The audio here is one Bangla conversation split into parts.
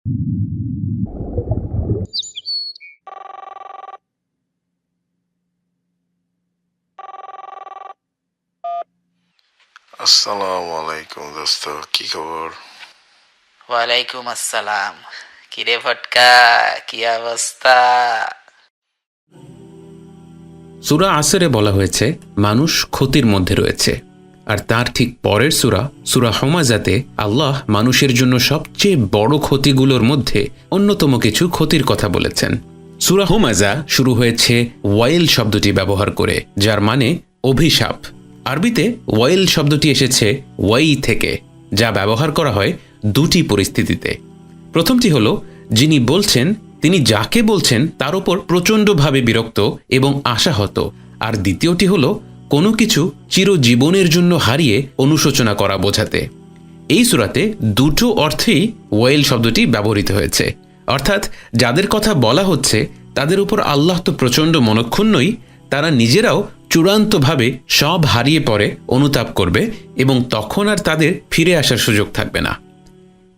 আসসালামু আলাইকুম দোস্ত, কি খবর? ওয়ালাইকুম আসসালাম। কিরে ভটকা, কি অবস্থা? সূরা আসরে বলা হয়েছে মানুষ ক্ষতির মধ্যে রয়েছে, আর তার ঠিক পরের সূরা হুমাযাতে আল্লাহ মানুষের জন্য সবচেয়ে বড় ক্ষতিগুলোর মধ্যে অন্যতম কিছু ক্ষতির কথা বলেছেন। সূরা হুমাযা শুরু হয়েছে ওয়াইল শব্দটি ব্যবহার করে, যার মানে অভিশাপ। আরবিতে ওয়াইল শব্দটি এসেছে ওয়াই থেকে, যা ব্যবহার করা হয় দুটি পরিস্থিতিতে। প্রথমটি হল, যিনি বলছেন তিনি যাকে বলছেন তার উপর প্রচণ্ডভাবে বিরক্ত এবং আশাহত। আর দ্বিতীয়টি হল কোনো কিছু চিরজীবনের জন্য হারিয়ে অনুশোচনা করা বোঝাতে। এই সূরাতে দুটো অর্থেই ওয়াইল শব্দটি ব্যবহৃত হয়েছে, অর্থাৎ যাদের কথা বলা হচ্ছে তাদের উপর আল্লাহ তো প্রচণ্ড মনক্ষুণ্ণই, তারা নিজেরাও চূড়ান্তভাবে সব হারিয়ে পড়ে অনুতাপ করবে এবং তখন আর তাদের ফিরে আসার সুযোগ থাকবে না।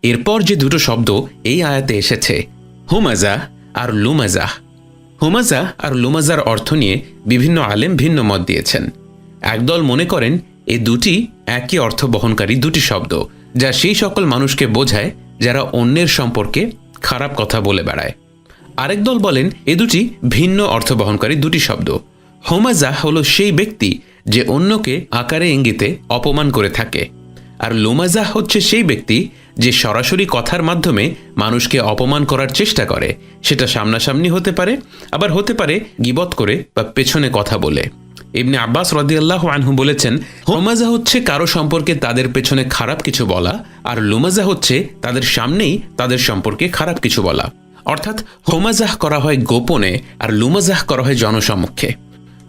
এরপর যে দুটো শব্দ এই আয়াতে এসেছে, হুমাযা আর লুমাযা। হুমাযা আর লুমাযার অর্থ নিয়ে বিভিন্ন আলেম ভিন্ন মত দিয়েছেন। একদল মনে করেন এ দুটি একই অর্থ বহনকারী দুটি শব্দ, যা সেই সকল মানুষকে বোঝায় যারা অন্যের সম্পর্কে খারাপ কথা বলে বেড়ায়। আরেক দল বলেন এ দুটি ভিন্ন অর্থ বহনকারী দুটি শব্দ। হুমাযা হল সেই ব্যক্তি যে অন্যকে আকারে ইঙ্গিতে অপমান করে থাকে, আর লুমাযা হচ্ছে সেই ব্যক্তি যে সরাসরি কথার মাধ্যমে মানুষকে অপমান করার চেষ্টা করে। সেটা সামনাসামনি হতে পারে, আবার হতে পারে গীবত করে বা পেছনে কথা বলে। ইবনে আব্বাস রাদিয়াল্লাহু আনহু বলেছেন, হুমাযা হচ্ছে কারো সম্পর্কে তাদের পেছনে খারাপ কিছু বলা, আর লুমাযা হচ্ছে তাদের সামনেই তাদের সম্পর্কে খারাপ কিছু বলা। অর্থাৎ হুমাযাহ করা হয় গোপনে আর লুমাযাহ করা হয় জনসম্মুখে।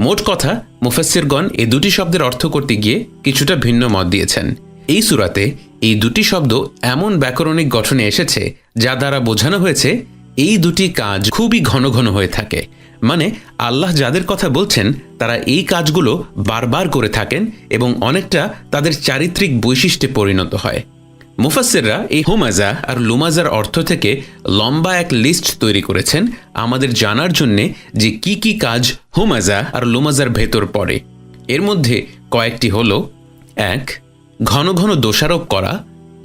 মোট কথা, মুফাসসিরগণ এই দুটি শব্দের অর্থ করতে গিয়ে কিছুটা ভিন্ন মত দিয়েছেন। এই সূরাতে এই দুটি শব্দ এমন ব্যাকরণিক গঠনে এসেছে যা দ্বারা বোঝানো হয়েছে এই দুটি কাজ খুবই ঘন ঘন হয়ে থাকে। মানে আল্লাহ যাদের কথা বলছেন তারা এই কাজগুলো বারবার করে থাকেন এবং অনেকটা তাদের চারিত্রিক বৈশিষ্ট্যে পরিণত হয়। মুফাসসিররা এই হুমাযা আর লুমাযার অর্থ থেকে লম্বা এক লিস্ট তৈরি করেছেন আমাদের জানার জন্যে যে কি কি কাজ হুমাযা আর লুমাযার ভেতর পড়ে। এর মধ্যে কয়েকটি হল: ১. ঘন ঘন দোষারোপ করা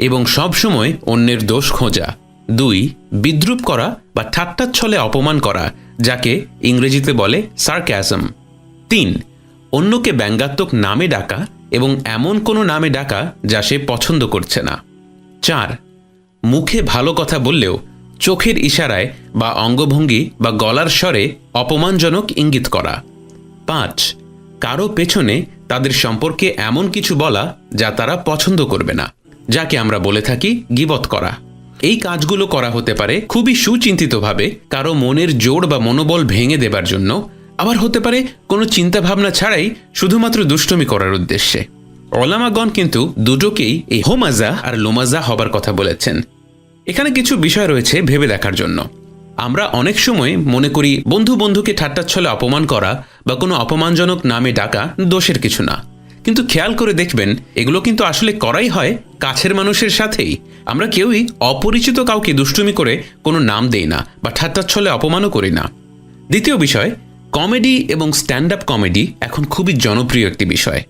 এবং সবসময় অন্যের দোষ খোঁজা। ২. বিদ্রূপ করা বা ঠাট্টাচ্ছলে অপমান করা, যাকে ইংরেজিতে বলে সারক্যাজম। ৩. অন্যকে ব্যঙ্গাত্মক নামে ডাকা এবং এমন কোনো নামে ডাকা যা সে পছন্দ করছে না। ৪. মুখে ভালো কথা বললেও চোখের ইশারায় বা অঙ্গভঙ্গি বা গলার স্বরে অপমানজনক ইঙ্গিত করা। ৫. কারো পেছনে তাদের সম্পর্কে এমন কিছু বলা যা তারা পছন্দ করবে না, যাকে আমরা বলে থাকি গীবত করা। এই কাজগুলো করা হতে পারে খুবই সুচিন্তিতভাবে কারো মনের জোর বা মনোবল ভেঙে দেবার জন্য, আবার হতে পারে কোনো চিন্তাভাবনা ছাড়াই শুধুমাত্র দুষ্টমি করার উদ্দেশ্যে। ওলামাগণ কিন্তু দুটোকেই এই হুমাযা আর লুমাযা হবার কথা বলেছেন। এখানে কিছু বিষয় রয়েছে ভেবে দেখার জন্য। আমরা অনেক সময় মনে করি বন্ধু বন্ধুকে ঠাট্টাচ্ছলে অপমান করা বা কোনো অপমানজনক নামে ডাকা দোষের কিছু না, কিন্তু খেয়াল করে দেখবেন এগুলো কিন্তু আসলে করাই হয় কাছের মানুষের সাথেই। আমরা কেউই অপরিচিত কাউকে দুষ্টুমি করে কোনো নাম দেই না বা ঠাট্টাচ্ছলে অপমানও করি না। দ্বিতীয় বিষয়, কমেডি এবং স্ট্যান্ড আপ কমেডি এখন খুবই জনপ্রিয় একটি বিষয়।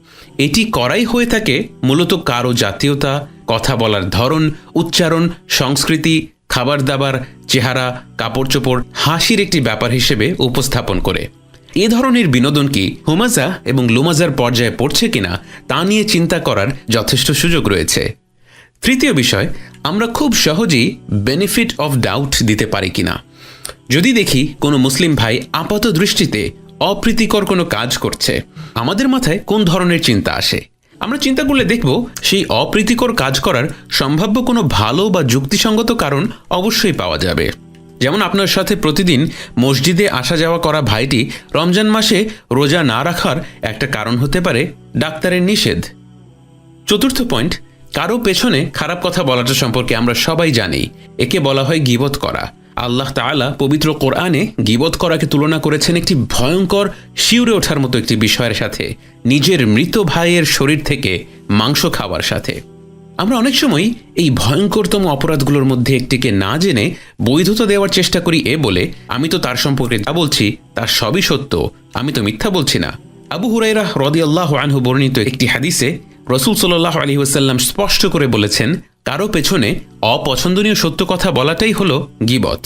এটি করাই হয়ে থাকে মূলত কারো জাতীয়তা, কথা বলার ধরন, উচ্চারণ, সংস্কৃতি, খাবার দাবার, চেহারা, কাপড় চোপড়, হাসির একটি ব্যাপার হিসেবে উপস্থাপন করে। এ ধরনের বিনোদন কি হুমাযা এবং লুমাযার পর্যায়ে পড়ছে কিনা তা নিয়ে চিন্তা করার যথেষ্ট সুযোগ রয়েছে। তৃতীয় বিষয়, আমরা খুব সহজেই বেনিফিট অফ ডাউট দিতে পারি কিনা। যদি দেখি কোনো মুসলিম ভাই আপাত দৃষ্টিতে অপ্রীতিকর কোনো কাজ করছে, আমাদের মাথায় কোন ধরনের চিন্তা আসে? আমরা চিন্তা করলে দেখব সেই অপ্রীতিকর কাজ করার সম্ভাব্য কোনো ভালো বা যুক্তিসঙ্গত কারণ অবশ্যই পাওয়া যাবে। যেমন আপনার সাথে প্রতিদিন মসজিদে আসা যাওয়া করা ভাইটি রমজান মাসে রোজা না রাখার একটা কারণ হতে পারে ডাক্তারের নিষেধ। চতুর্থ পয়েন্ট, কারো পেছনে খারাপ কথা বলাটা সম্পর্কে আমরা সবাই জানি, একে বলা হয় গীবত করা। আল্লাহ তাআলা পবিত্র কোরআনে গীবত করাকে তুলনা করেছেন একটি ভয়ঙ্কর শিউরে ওঠার মতো একটি বিষয়ের সাথে, নিজের মৃত ভাইয়ের শরীর থেকে মাংস খাওয়ার সাথে। আমরা অনেক সময় এই ভয়ঙ্করতম অপরাধগুলোর মধ্যে একটিকে না জেনে বৈধতা দেওয়ার চেষ্টা করি এ বলে, আমি তো তার সম্পর্কে যা বলছি তার সবই সত্য, আমি তো মিথ্যা বলছি না। আবু হুরায়রা রাদিয়াল্লাহু আনহু বর্ণিত একটি হাদিসে রাসূল সাল্লাল্লাহু আলাইহি ওয়াসাল্লাম স্পষ্ট করে বলেছেন, কারো পেছনে অপছন্দনীয় সত্য কথা বলাটাই হলো গীবত।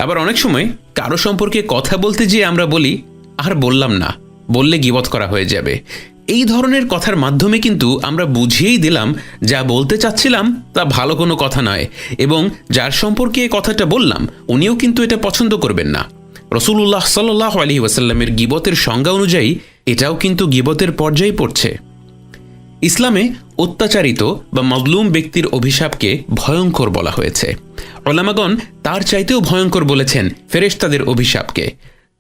আবার অনেক সময় কারো সম্পর্কে কথা বলতে গিয়ে আমরা বলি, আর বললাম না, বললে গীবত করা হয়ে যাবে। এই ধরনের কথার মাধ্যমে কিন্তু আমরা বুঝিয়েই দিলাম যা বলতে চাচ্ছিলাম তা ভালো কোনো কথা নয়, এবং যার সম্পর্কে এই কথাটা বললাম উনিও কিন্তু এটা পছন্দ করবেন না। রাসূলুল্লাহ সাল্লাল্লাহু আলাইহি ওয়াসাল্লামের গীবতের সংজ্ঞা অনুযায়ী এটাও কিন্তু গীবতের পর্যায়ে পড়ছে। ইসলামে অত্যাচারিত বা মজলুম ব্যক্তির অভিশাপকে ভয়ঙ্কর বলা হয়েছে। ওলামাগণ তার চাইতেও ভয়ঙ্কর বলেছেন ফেরেশতাদের অভিশাপকে।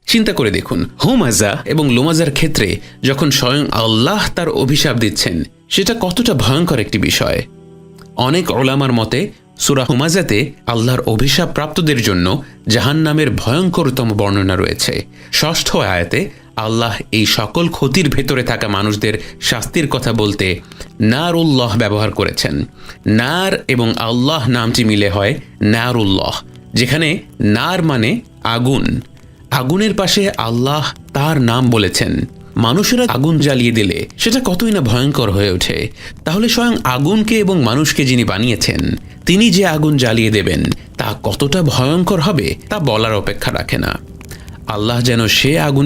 চিন্তা করে দেখুন, হুমাজা এবং লুমাজার ক্ষেত্রে যখন স্বয়ং আল্লাহ তার অভিশাপ দিচ্ছেন, সেটা কতটা ভয়ঙ্কর একটি বিষয়। অনেক ওলামার মতে সূরা হুমাজাতে আল্লাহর অভিশাপ প্রাপ্তদের জন্য জাহান্নামের ভয়ঙ্করতম বর্ণনা রয়েছে। 6ষ্ঠ আয়াতে আল্লাহ এই সকল ক্ষতির ভেতরে থাকা মানুষদের শাস্তির কথা বলতে নারুল্লাহ ব্যবহার করেছেন। নার এবং আল্লাহ নামটি মিলে হয় নারুল্লাহ, যেখানে নার মানে আগুন, আগুনের পাশে আল্লাহ তার নাম বলেছেন। মানুষেরা আগুন জ্বালিয়ে দিলে সেটা কতই না ভয়ঙ্কর হয়ে ওঠে, তাহলে স্বয়ং আগুনকে এবং মানুষকে যিনি বানিয়েছেন তিনি যে আগুন জ্বালিয়ে দেবেন তা কতটা ভয়ঙ্কর হবে তা বলার অপেক্ষা রাখে না। আল্লাহ যেন সে আগুন